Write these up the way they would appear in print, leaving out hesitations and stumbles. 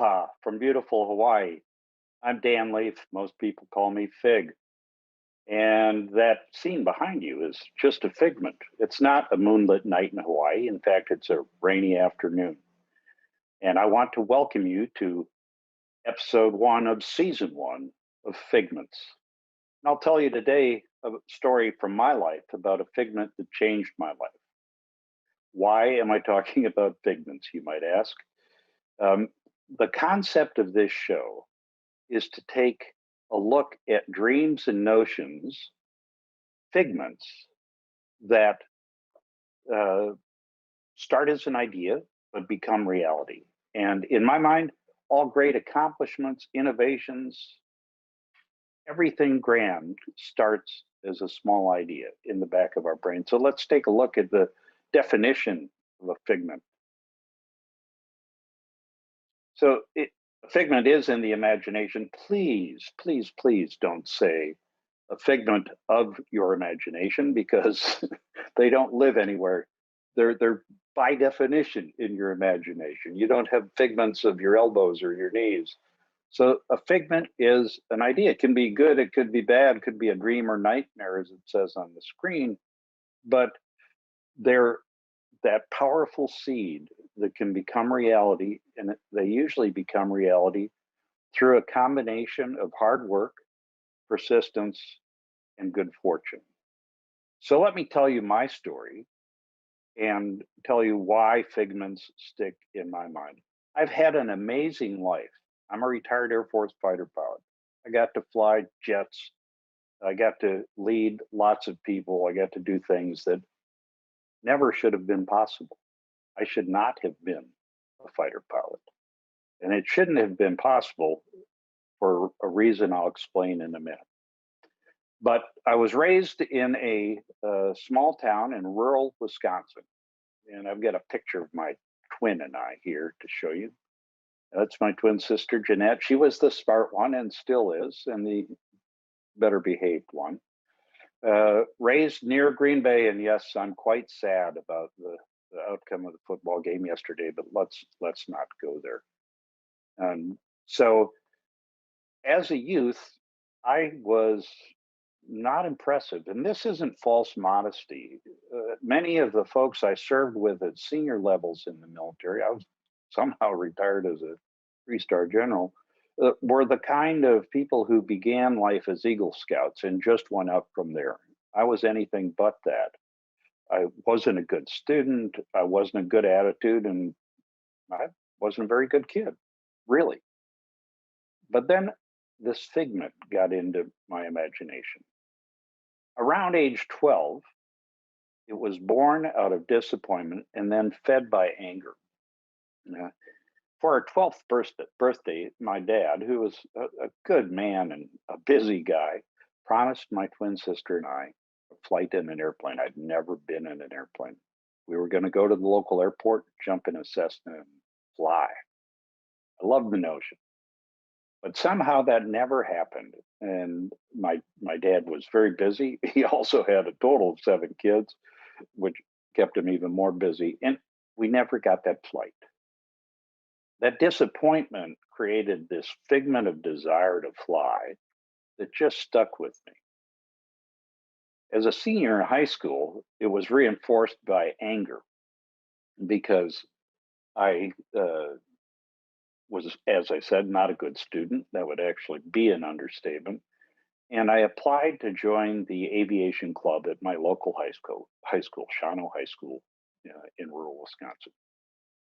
Aloha from beautiful Hawaii. I'm Dan Leaf. Most people call me Fig. And that scene behind you is just a figment. It's not a moonlit night in Hawaii. In fact, it's a rainy afternoon. And I want to welcome you to episode one of season one of Figments. And I'll tell you today a story from my life about a figment that changed my life. Why am I talking about figments, you might ask? Um, the concept of this show is to take a look at dreams and notions, figments that uh, start as an idea but become reality. And in my mind, all great accomplishments, innovations, everything grand starts as a small idea in the back of our brain. So let's take a look at the definition of a figment. So a figment is in the imagination. Please, please, please don't say a figment of your imagination because they don't live anywhere. They're by definition in your imagination. You don't have figments of your elbows or your knees. So a figment is an idea. It can be good, it could be bad, it could be a dream or nightmare, as it says on the screen, but they're that powerful seed that can become reality, and they usually become reality through a combination of hard work, persistence, and good fortune. So let me tell you my story and tell you why figments stick in my mind. I've had an amazing life. I'm a retired Air Force fighter pilot. I got to fly jets. I got to lead lots of people. I got to do things that never should have been possible. I should not have been a fighter pilot. And it shouldn't have been possible for a reason I'll explain in a minute. But I was raised in a small town in rural Wisconsin. And I've got a picture of my twin and I here to show you. That's my twin sister, Jeanette. She was the smart one and still is, and the better behaved one. Raised near Green Bay, and yes, I'm quite sad about the outcome of the football game yesterday, but let's not go there. So as a youth, I was not impressive. And this isn't false modesty. Many of the folks I served with at senior levels in the military, I was somehow retired as a three-star general, were the kind of people who began life as Eagle Scouts and just went up from there. I was anything but that. I wasn't a good student. I wasn't a good attitude, and I wasn't a very good kid, really. But then this figment got into my imagination. Around age 12, it was born out of disappointment and then fed by anger. Uh, for our 12th birthday, my dad, who was a good man and a busy guy, promised my twin sister and I a flight in an airplane. I'd never been in an airplane. We were going to go to the local airport, jump in a Cessna, and fly. I loved the notion. But somehow that never happened. And my dad was very busy. He also had a total of 7 kids, which kept him even more busy. And we never got that flight. That disappointment created this figment of desire to fly that just stuck with me. As a senior in high school, it was reinforced by anger because I was, as I said, not a good student. That would actually be an understatement. And I applied to join the aviation club at my local high school, Shawano High School, in rural Wisconsin.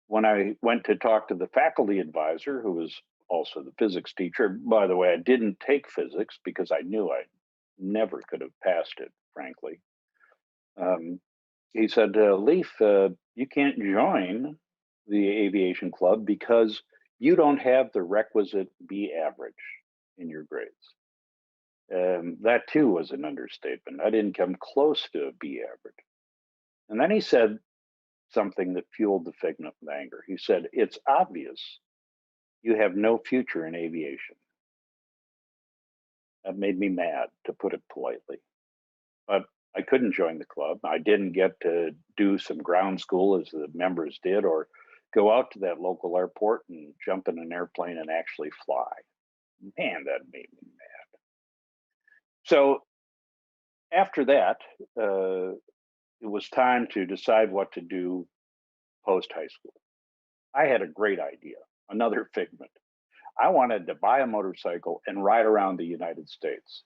When I went to talk to the faculty advisor, who was also the physics teacher, by the way, I didn't take physics because I knew I never could have passed it, frankly. Um, he said, Leaf, you can't join the aviation club because you don't have the requisite B average in your grades. That too was an understatement. I didn't come close to a B average. And then he said something that fueled the figment of anger. He said, it's obvious you have no future in aviation. That made me mad, to put it politely. But I couldn't join the club. I didn't get to do some ground school as the members did, or go out to that local airport and jump in an airplane and actually fly. Man, that made me mad. So after that, it was time to decide what to do post high school. I had a great idea, another figment. I wanted to buy a motorcycle and ride around the United States.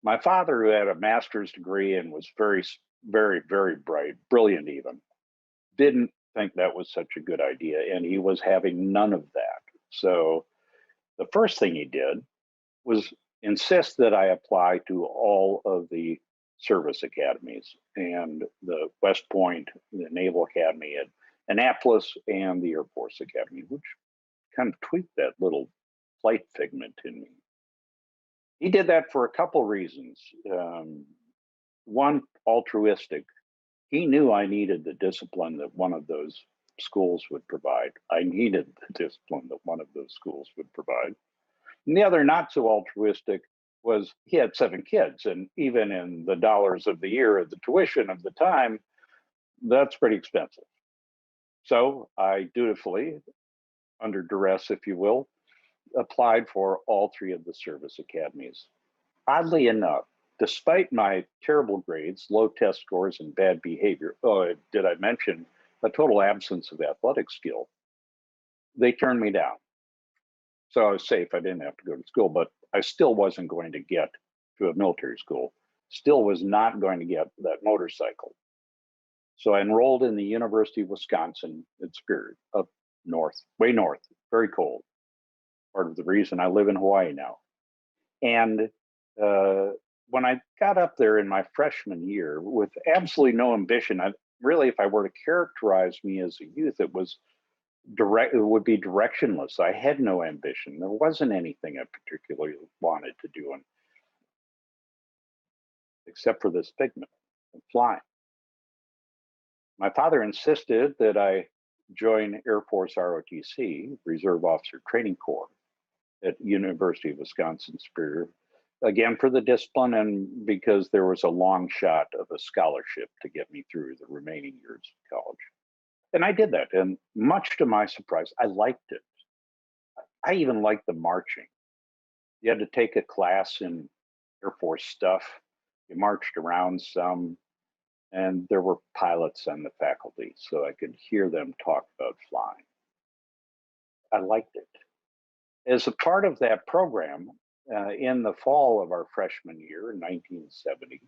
My father, who had a master's degree and was very, very bright, brilliant even, didn't think that was such a good idea, and he was having none of that. So the first thing he did was insist that I apply to all of the service academies and the West Point, the Naval Academy at Annapolis, and the Air Force Academy, which kind of tweaked that little flight figment in me. He did that for a couple reasons. One, altruistic. He knew I needed the discipline that one of those schools would provide. I needed the discipline that one of those schools would provide. And the other, not so altruistic, was he had 7 kids. And even in the dollars of the year of the tuition of the time, that's pretty expensive. So I dutifully, under duress, if you will, applied for all 3 of the service academies. Oddly enough, despite my terrible grades, low test scores, and bad behavior, oh, did I mention a total absence of athletic skill, they turned me down. So I was safe. I didn't have to go to school, but I still wasn't going to get to a military school, still was not going to get that motorcycle. So I enrolled in the University of Wisconsin at Superior, up north, way north, very cold. Part of the reason I live in Hawaii now. And when I got up there in my freshman year with absolutely no ambition, really, if I were to characterize me as a youth, it would be directionless. I had no ambition. There wasn't anything I particularly wanted to do, except for this figment of flying. My father insisted that I join Air Force ROTC, Reserve Officer Training Corps, at University of Wisconsin Superior, again for the discipline and because there was a long shot of a scholarship to get me through the remaining years of college. And I did that, and much to my surprise, I liked it. I even liked the marching. You had to take a class in Air Force stuff. You marched around some, and there were pilots on the faculty, so I could hear them talk about flying. I liked it. As a part of that program, in the fall of our freshman year in 1970,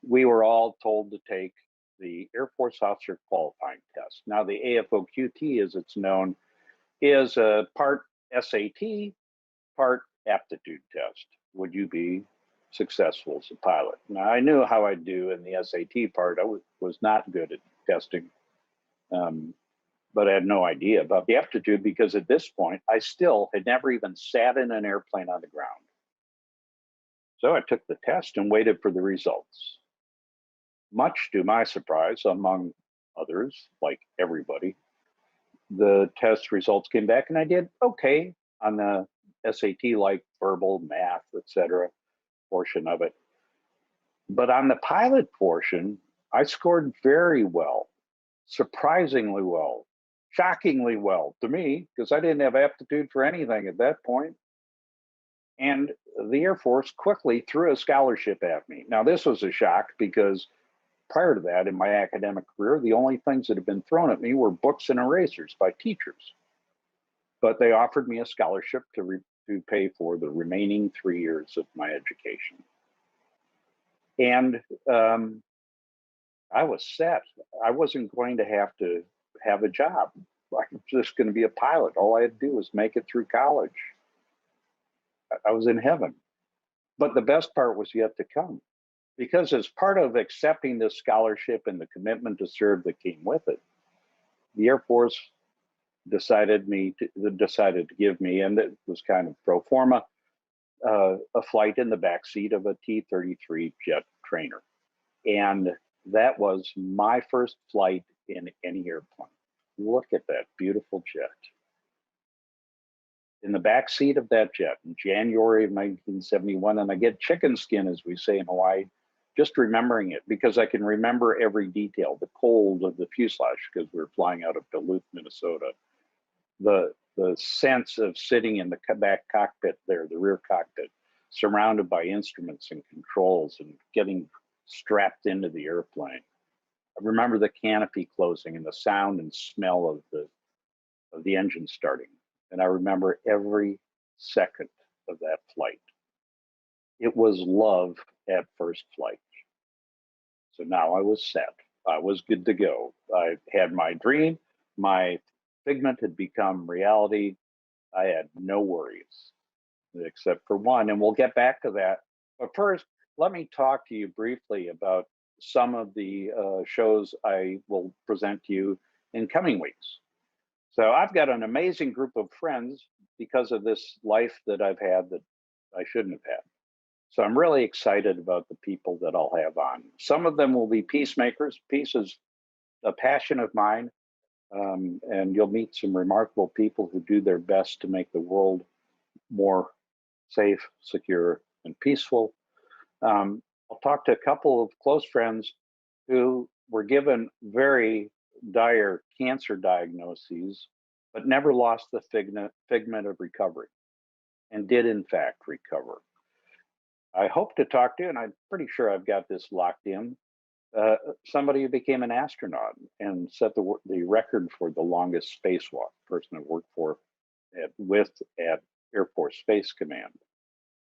we were all told to take the Air Force Officer Qualifying Test. Now, the AFOQT, as it's known, is a part SAT, part aptitude test. Would you be successful as a pilot? Now, I knew how I'd do in the SAT part. I was not good at testing, but I had no idea about the aptitude because at this point, I still had never even sat in an airplane on the ground. So I took the test and waited for the results. Much to my surprise, among others, like everybody, the test results came back and I did okay on the SAT, like verbal, math, etc. portion of it. But on the pilot portion, I scored very well, surprisingly well, shockingly well to me, because I didn't have aptitude for anything at that point. And the Air Force quickly threw a scholarship at me. Now, this was a shock because prior to that, in my academic career, the only things that had been thrown at me were books and erasers by teachers. But they offered me a scholarship to pay for the remaining 3 years of my education. And I was set. I wasn't going to have a job. I was just going to be a pilot. All I had to do was make it through college. I was in heaven. But the best part was yet to come. Because as part of accepting this scholarship and the commitment to serve that came with it, the Air Force decided to give me, and it was kind of pro forma, a flight in the backseat of a T-33 jet trainer. And that was my first flight in any airplane. Look at that beautiful jet. In the backseat of that jet in January of 1971, and I get chicken skin, as we say in Hawaii, just remembering it, because I can remember every detail, the cold of the fuselage, because we were flying out of Duluth, Minnesota, the sense of sitting in the back cockpit there, the rear cockpit, surrounded by instruments and controls and getting strapped into the airplane. I remember the canopy closing and the sound and smell of the engine starting. And I remember every second of that flight. It was love at first flight. So now I was set. I was good to go. I had my dream. My figment had become reality. I had no worries except for one, and we'll get back to that. But first, let me talk to you briefly about some of the shows I will present to you in coming weeks. So I've got an amazing group of friends because of this life that I've had that I shouldn't have had. So I'm really excited about the people that I'll have on. Some of them will be peacemakers. Peace is a passion of mine, and you'll meet some remarkable people who do their best to make the world more safe, secure, and peaceful. I'll talk to a couple of close friends who were given very dire cancer diagnoses, but never lost the figment of recovery and did, in fact, recover. I hope to talk to, and I'm pretty sure I've got this locked in, somebody who became an astronaut and set the record for the longest spacewalk, person I've worked for at Air Force Space Command,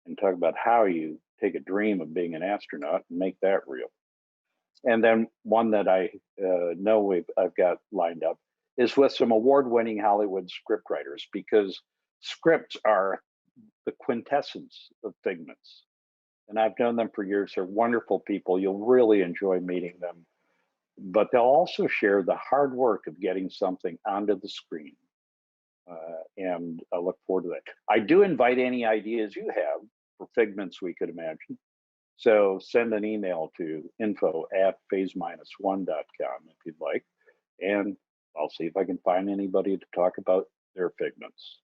and talk about how you take a dream of being an astronaut and make that real. And then one that I know I've got lined up is with some award-winning Hollywood scriptwriters, because scripts are the quintessence of Figments. And I've known them for years. They're wonderful people. You'll really enjoy meeting them. But they'll also share the hard work of getting something onto the screen. And I look forward to that. I do invite any ideas you have for Figments we could imagine. So send an email to info@phase-1.com if you'd like. And I'll see if I can find anybody to talk about their Figments.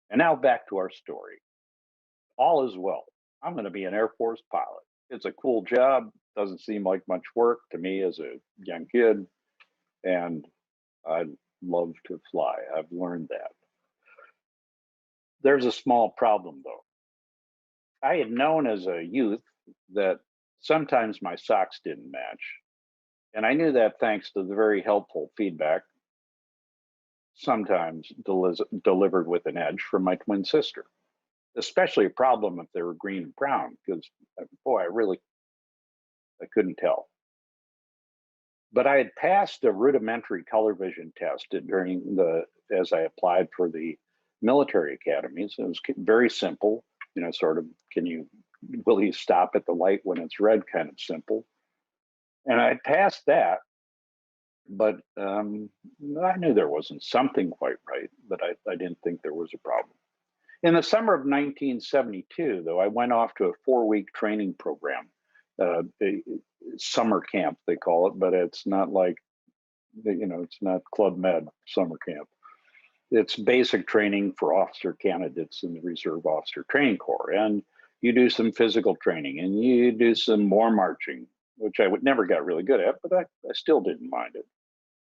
And now back to our story. All is well. I'm going to be an Air Force pilot. It's a cool job. Doesn't seem like much work to me as a young kid. And I love to fly. I've learned that. There's a small problem, though. I had known as a youth that sometimes my socks didn't match. And I knew that thanks to the very helpful feedback, sometimes delivered with an edge, from my twin sister. Especially a problem if they were green and brown, because boy, I couldn't tell. But I had passed a rudimentary color vision test as I applied for the military academies. It was very simple, sort of, will you stop at the light when it's red kind of simple. And I passed that, but I knew there wasn't something quite right, but I didn't think there was a problem. In the summer of 1972, though, I went off to a 4-week training program, a summer camp, they call it, but it's not like, it's not Club Med summer camp. It's basic training for officer candidates in the Reserve Officer Training Corps. And you do some physical training and you do some more marching, which I never got really good at, but I still didn't mind it.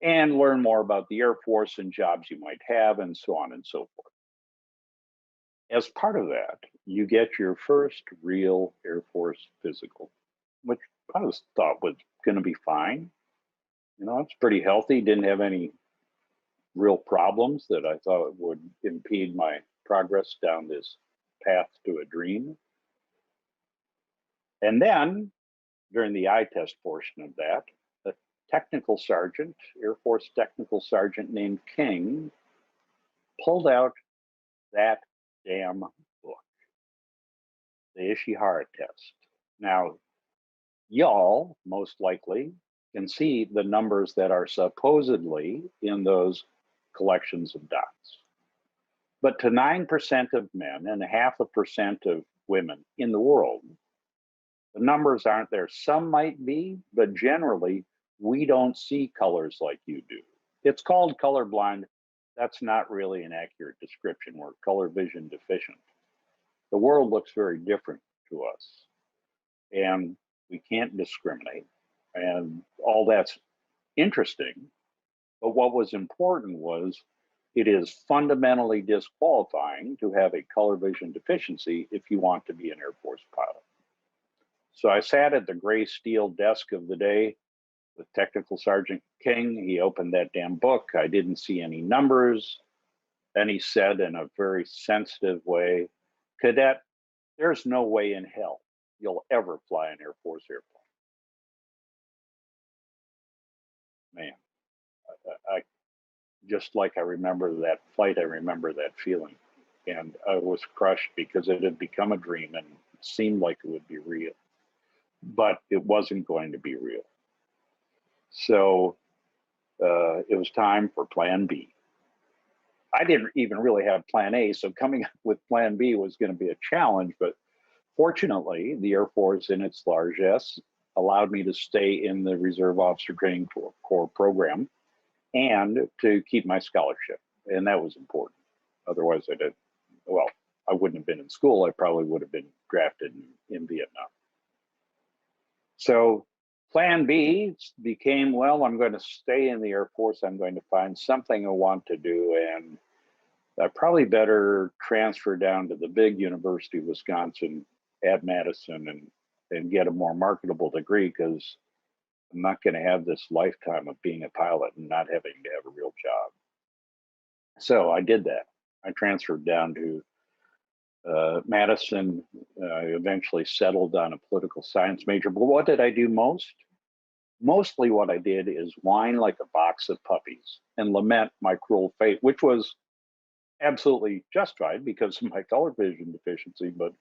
And learn more about the Air Force and jobs you might have, and so on and so forth. As part of that, you get your first real Air Force physical, which I thought was going to be fine. It's pretty healthy, didn't have any real problems that I thought would impede my progress down this path to a dream. And then, during the eye test portion of that, a technical sergeant, Air Force technical sergeant named King, pulled out that damn book, the Ishihara test. Now, y'all most likely can see the numbers that are supposedly in those collections of dots. But to 9% of men and 0.5% of women in the world, the numbers aren't there. Some might be, but generally, we don't see colors like you do. It's called colorblind. That's not really an accurate description. We're color vision deficient. The world looks very different to us. And We can't discriminate. And all that's interesting. But what was important was it is fundamentally disqualifying to have a color vision deficiency if you want to be an Air Force pilot. So I sat at the gray steel desk of the day with Technical Sergeant King. He opened that damn book. I didn't see any numbers. Then he said in a very sensitive way, "Cadet, there's no way in hell you'll ever fly an Air Force airplane." Man, I just like I remember that flight, I remember that feeling. And I was crushed because it had become a dream and it seemed like it would be real, but it wasn't going to be real. So it was time for plan B. I didn't even really have plan A, so coming up with plan B was going to be a challenge, but fortunately, the Air Force in its largesse allowed me to stay in the Reserve Officer Training Corps program and to keep my scholarship. And that was important. Otherwise, I wouldn't have been in school. I probably would have been drafted in Vietnam. So plan B became, well, I'm going to stay in the Air Force. I'm going to find something I want to do. And I probably better transfer down to the big University of Wisconsin at Madison and get a more marketable degree, because I'm not going to have this lifetime of being a pilot and not having to have a real job. So I did that. I transferred down to Madison. I eventually settled on a political science major. But what did I do most? Mostly what I did is whine like a box of puppies and lament my cruel fate, which was absolutely justified because of my color vision deficiency. But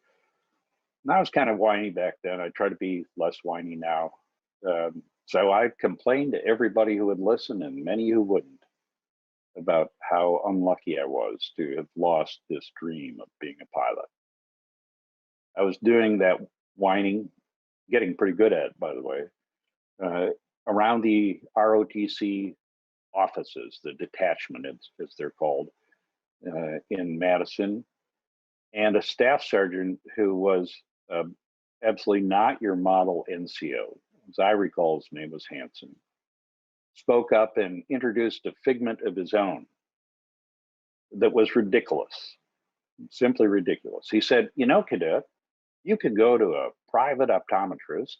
I was kind of whiny back then. I try to be less whiny now. So I complained to everybody who would listen and many who wouldn't about how unlucky I was to have lost this dream of being a pilot. I was doing that whining, getting pretty good at it, by the way, around the ROTC offices, the detachment, as they're called, in Madison, and a staff sergeant who was absolutely not your model NCO. As I recall, his name was Hanson, spoke up and introduced a figment of his own that was ridiculous, simply ridiculous. He said, "You know, cadet, you could go to a private optometrist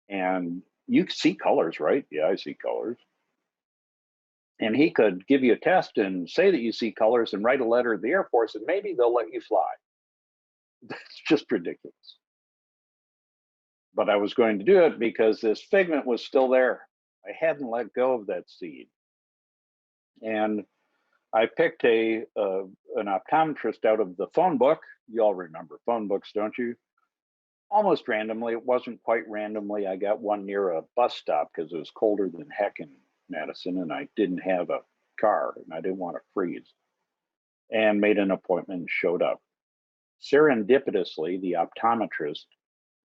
and you see colors, right?" "Yeah, I see colors." "And he could give you a test and say that you see colors and write a letter to the Air Force and maybe they'll let you fly." That's just ridiculous. But I was going to do it because this figment was still there. I hadn't let go of that seed. And I picked an optometrist out of the phone book. You all remember phone books, don't you? Almost randomly. It wasn't quite randomly. I got one near a bus stop because it was colder than heck in Madison and I didn't have a car and I didn't want to freeze. And made an appointment and showed up. Serendipitously, the optometrist,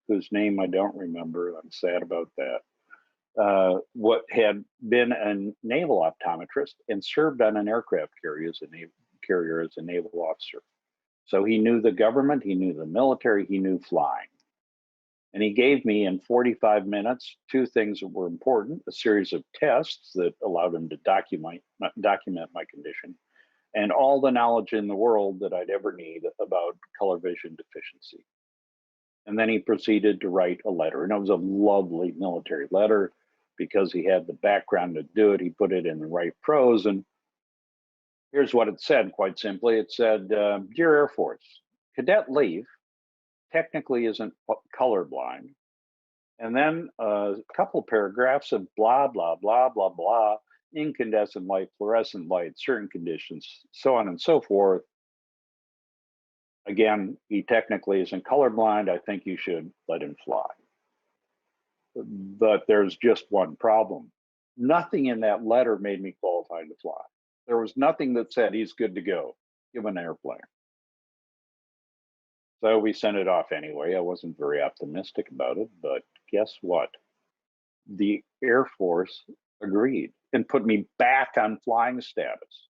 whose name I don't remember, I'm sad about that, what had been a naval optometrist and served on an aircraft carrier as a naval officer. So he knew the government, he knew the military, he knew flying. And he gave me in 45 minutes two things that were important: a series of tests that allowed him to document my condition, and all the knowledge in the world that I'd ever need about color vision deficiency. And then he proceeded to write a letter. And it was a lovely military letter because he had the background to do it. He put it in the right prose. And here's what it said, quite simply. It said, "Dear Air Force, Cadet Leaf technically isn't colorblind." And then a couple paragraphs of blah, blah, blah, blah, blah, incandescent light, fluorescent light, certain conditions, so on and so forth. Again, he technically isn't colorblind. I think you should let him fly. But there's just one problem. Nothing in that letter made me qualified to fly. There was nothing that said he's good to go, give him an airplane. So we sent it off anyway. I wasn't very optimistic about it, but guess what? The Air Force agreed and put me back on flying status,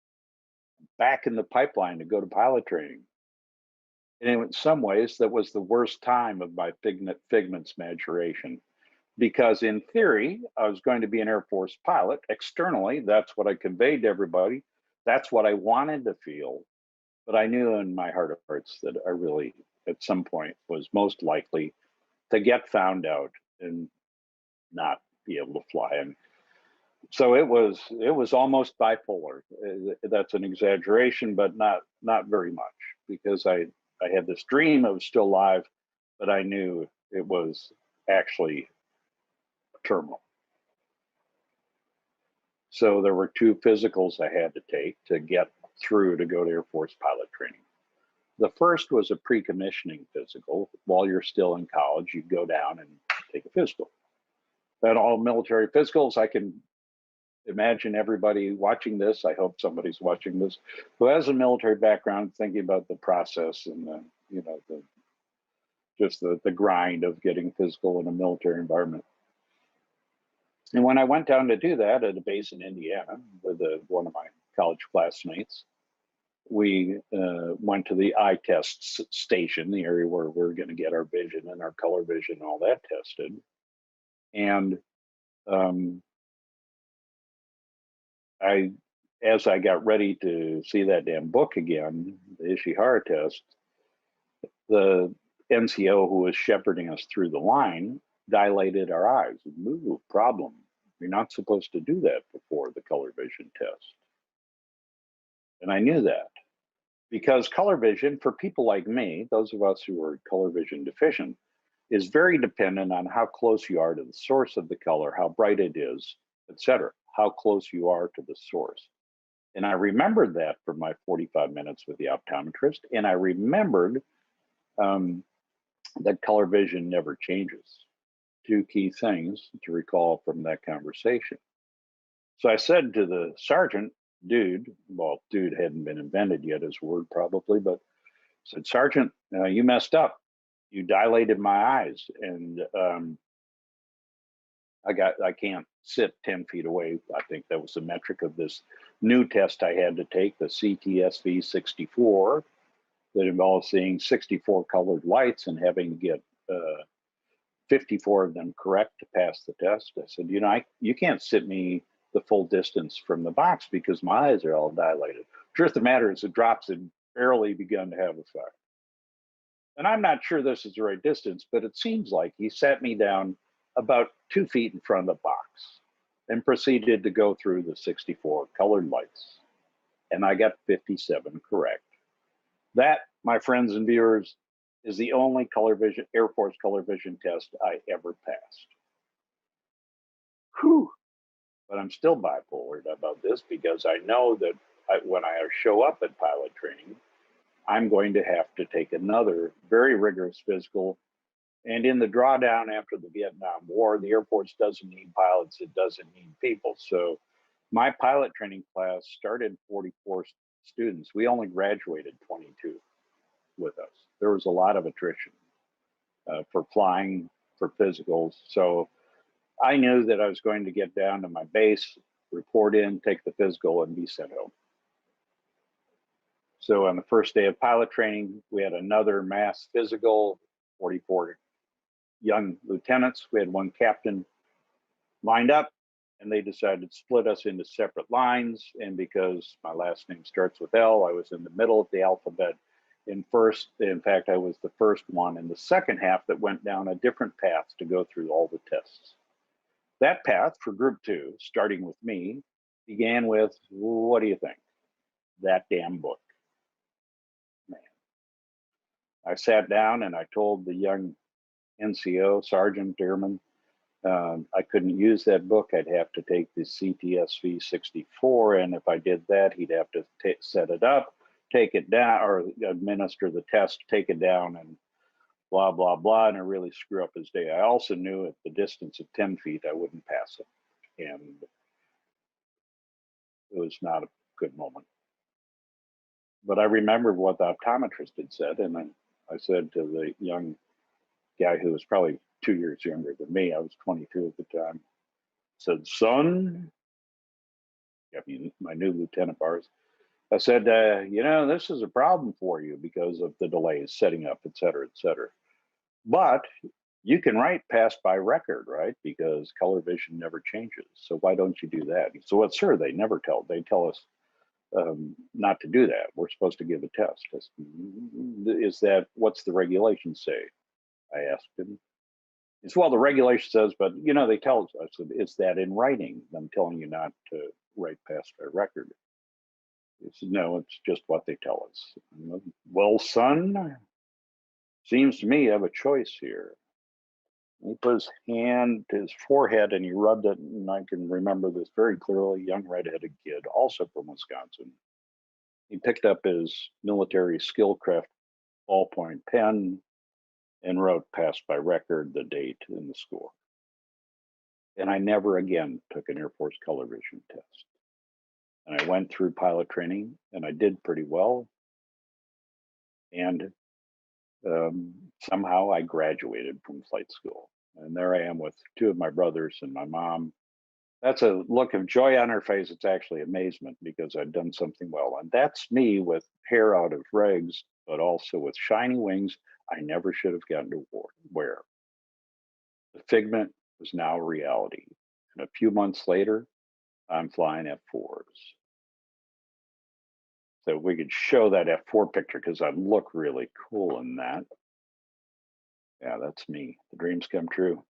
back in the pipeline to go to pilot training. And in some ways, that was the worst time of my Figments maturation. because in theory, I was going to be an Air Force pilot. Externally, that's what I conveyed to everybody. That's what I wanted to feel. But I knew in my heart of hearts that I really, at some point, was most likely to get found out and not be able to fly. And so it was almost bipolar. That's an exaggeration, but not very much, because I had this dream. I was still alive, but I knew it was actually terminal. So there were two physicals I had to take to get through to go to Air Force pilot training. The first was a pre-commissioning physical. While you're still in college, you go down and take a physical. And all military physicals, I can imagine everybody watching this, I hope somebody's watching this, who has a military background, thinking about the process and the grind of getting physical in a military environment. And when I went down to do that at a base in Indiana with one of my college classmates, we went to the eye test station, the area where we're going to get our vision and our color vision and all that tested. And as I got ready to see that damn book again, the Ishihara test, the NCO who was shepherding us through the line dilated our eyes. Ooh, problem. You're not supposed to do that before the color vision test. And I knew that, because color vision, for people like me, those of us who are color vision deficient, is very dependent on how close you are to the source of the color, how bright it is, etc., how close you are to the source. And I remembered that from my 45 minutes with the optometrist, and I remembered that color vision never changes. Two key things to recall from that conversation. So I said to the sergeant, dude hadn't been invented yet as a word probably, but I said, Sergeant, you messed up. You dilated my eyes, and I can't sit 10 feet away. I think that was the metric of this new test I had to take, the CTSV 64, that involves seeing 64 colored lights and having to get 54 of them correct to pass the test. I said, you can't sit me the full distance from the box because my eyes are all dilated. Truth of the matter is the drops had barely begun to have effect. And I'm not sure this is the right distance, but it seems like he sat me down about 2 feet in front of the box and proceeded to go through the 64 colored lights. And I got 57 correct. That, my friends and viewers, is the only Air Force color vision test I ever passed. Whew. But I'm still bipolar about this, because I know that when I show up at pilot training, I'm going to have to take another very rigorous physical. And in the drawdown after the Vietnam War, the Air Force doesn't need pilots, it doesn't need people. So my pilot training class started 44 students. We only graduated 22 with us. There was a lot of attrition for flying, for physicals. So I knew that I was going to get down to my base, report in, take the physical, and be sent home. So on the first day of pilot training, we had another mass physical, 44 young lieutenants. We had one captain lined up, and they decided to split us into separate lines. And because my last name starts with L, I was in the middle of the alphabet. In fact, I was the first one in the second half that went down a different path to go through all the tests. That path for group 2, starting with me, began with, what do you think? That damn book. Man. I sat down and I told the young NCO, Sergeant Dearman, I couldn't use that book. I'd have to take the CTSV 64, and if I did that, he'd have to set it up, take it down, or administer the test, take it down, and blah, blah, blah, and it really screw up his day. I also knew at the distance of 10 feet, I wouldn't pass it, and it was not a good moment. But I remembered what the optometrist had said, and I said to the young guy who was probably 2 years younger than me, I was 22 at the time, said, son, my new lieutenant bars, I said, this is a problem for you because of the delays setting up, et cetera, et cetera. But You can write pass by record, right? Because color vision never changes. So why don't you do that? So well, sir, they never tell. They tell us not to do that. We're supposed to give a test. Is that what's the regulations say? I asked him. It's well, the regulation says, but they tell us. I said, is that in writing? I'm telling you not to write pass by record. He said, no, it's just what they tell us. Well, son, seems to me you have a choice here. He put his hand to his forehead and he rubbed it, and I can remember this very clearly. Young redheaded kid, also from Wisconsin. He picked up his military skillcraft ballpoint pen and wrote pass by record, the date, and the score. And I never again took an Air Force color vision test. And I went through pilot training and I did pretty well. And somehow I graduated from flight school. And there I am with two of my brothers and my mom. That's a look of joy on her face. It's actually amazement because I've done something well. And that's me with hair out of rags, but also with shiny wings I never should have gotten to wear. The Figment was now a reality. And a few months later, I'm flying F4s. So we could show that F4 picture because I look really cool in that. Yeah, that's me. The dreams come true.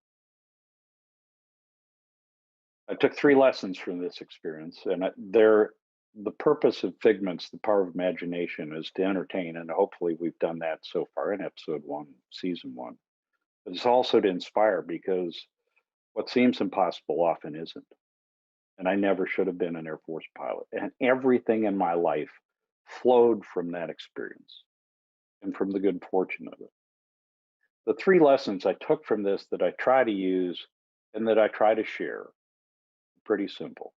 I took 3 lessons from this experience, and the purpose of Figments, the power of imagination, is to entertain, and hopefully we've done that so far in episode 1, season 1. But it's also to inspire because what seems impossible often isn't. And I never should have been an Air Force pilot. And everything in my life flowed from that experience and from the good fortune of it. The 3 lessons I took from this that I try to use and that I try to share, pretty simple.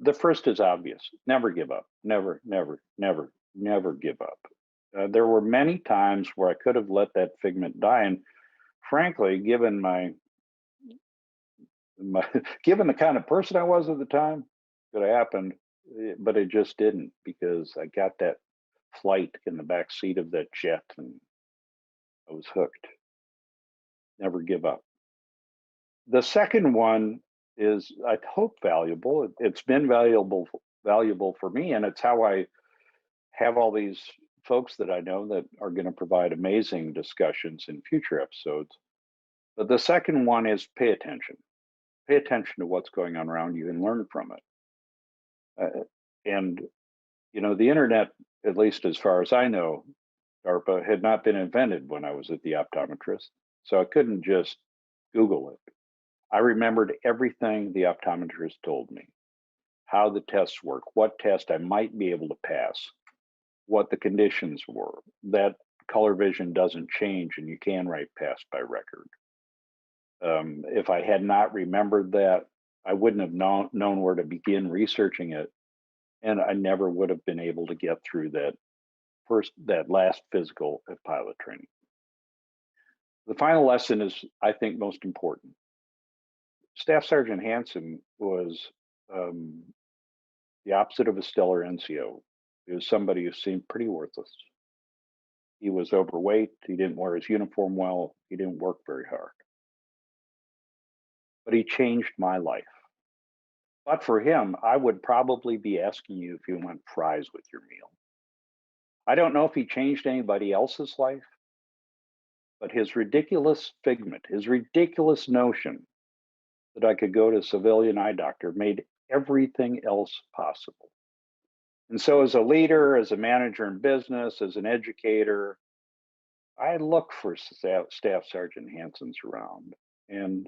The first is obvious. Never give up. Never, never, never, never give up. There were many times where I could have let that Figment die. And frankly, given my given the kind of person I was at the time, could have happened, but it just didn't because I got that flight in the back seat of that jet and I was hooked. Never give up. The second one is, I hope, valuable. It's been valuable for me, and it's how I have all these folks that I know that are going to provide amazing discussions in future episodes. But the second one is pay attention. Pay attention to what's going on around you and learn from it. And the internet, at least as far as I know, DARPA had not been invented when I was at the optometrist, so I couldn't just Google it. I remembered everything the optometrist told me, how the tests work, what test I might be able to pass, what the conditions were, that color vision doesn't change and you can write pass by record. If I had not remembered that, I wouldn't have known where to begin researching it, and I never would have been able to get through that last physical at pilot training. The final lesson is, I think, most important. Staff Sergeant Hansen was the opposite of a stellar NCO. He was somebody who seemed pretty worthless. He was overweight. He didn't wear his uniform well. He didn't work very hard. But he changed my life. But for him, I would probably be asking you if you want fries with your meal. I don't know if he changed anybody else's life, but his ridiculous Figment, his ridiculous notion that I could go to a civilian eye doctor made everything else possible. And so, as a leader, as a manager in business, as an educator, I look for Staff Sergeant Hansens around and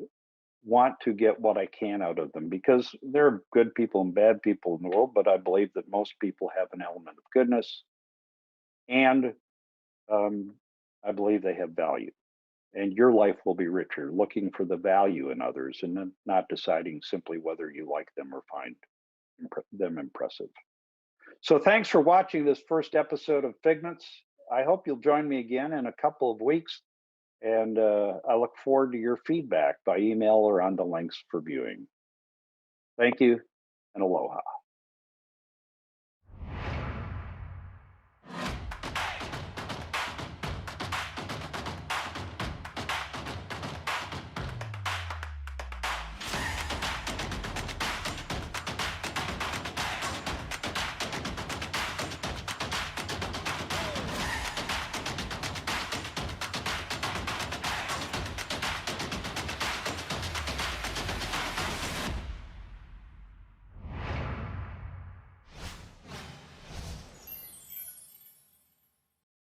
want to get what I can out of them because there are good people and bad people in the world, but I believe that most people have an element of goodness, and I believe they have value. And your life will be richer looking for the value in others and then not deciding simply whether you like them or find them impressive. So thanks for watching this first episode of Figments. I hope you'll join me again in a couple of weeks. And I look forward to your feedback by email or on the links for viewing. Thank you and aloha.